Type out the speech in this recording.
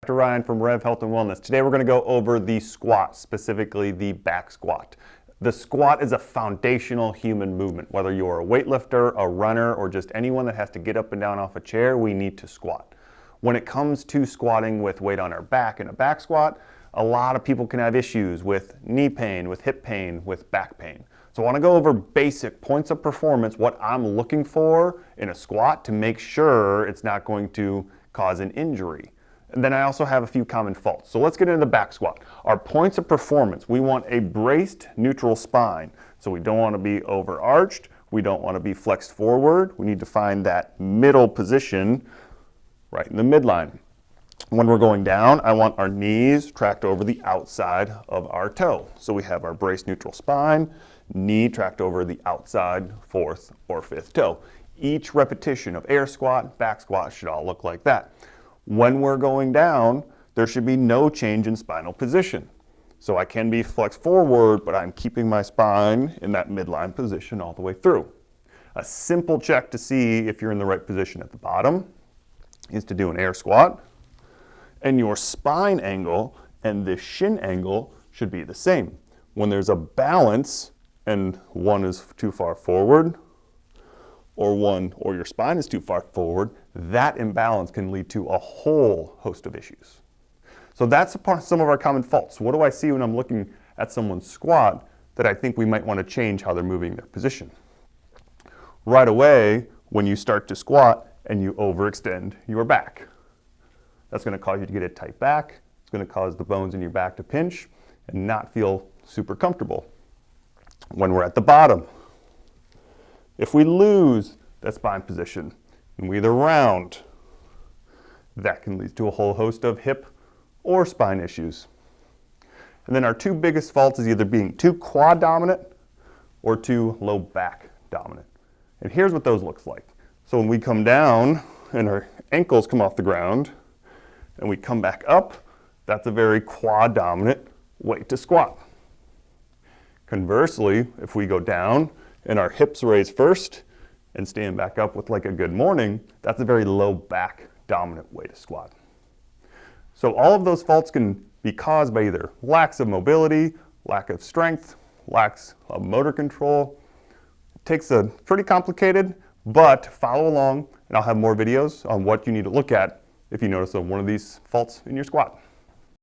Dr. Ryan from Rev Health and Wellness. Today we're going to go over the squat, specifically the back squat. The squat is a foundational human movement. Whether you're a weightlifter, a runner, or just anyone that has to get up and down off a chair, we need to squat. When it comes to squatting with weight on our back in a back squat, a lot of people can have issues with knee pain, with hip pain, with back pain. So I want to go over basic points of performance, what I'm looking for in a squat to make sure it's not going to cause an injury. And then I also have a few common faults. So let's get into the back squat. Our points of performance, we want a braced neutral spine. So we don't want to be overarched. We don't want to be flexed forward. We need to find that middle position right in the midline. When we're going down, I want our knees tracked over the outside of our toe. So we have our braced neutral spine, knee tracked over the outside fourth or fifth toe. Each repetition of air squat, back squat should all look like that. When we're going down, there should be no change in spinal position. So I can be flexed forward, but I'm keeping my spine in that midline position all the way through. A simple check to see if you're in the right position at the bottom is to do an air squat, and your spine angle and the shin angle should be the same. When there's a balance and one is too far forward, or your spine is too far forward, that imbalance can lead to a whole host of issues. So that's some of our common faults. What do I see when I'm looking at someone's squat that I think we might want to change how they're moving their position? Right away, when you start to squat and you overextend your back, that's going to cause you to get a tight back. It's going to cause the bones in your back to pinch and not feel super comfortable. When we're at the bottom, if we lose that spine position and we either round, that can lead to a whole host of hip or spine issues. And then our two biggest faults is either being too quad dominant or too low back dominant. And here's what those looks like. So when we come down and our ankles come off the ground and we come back up, that's a very quad dominant way to squat. Conversely, if we go down and our hips raise first and stand back up with like a good morning, that's a very low back dominant way to squat. So all of those faults can be caused by either lack of mobility, lack of strength, lack of motor control. It takes a pretty complicated, but follow along and I'll have more videos on what you need to look at if you notice one of these faults in your squat.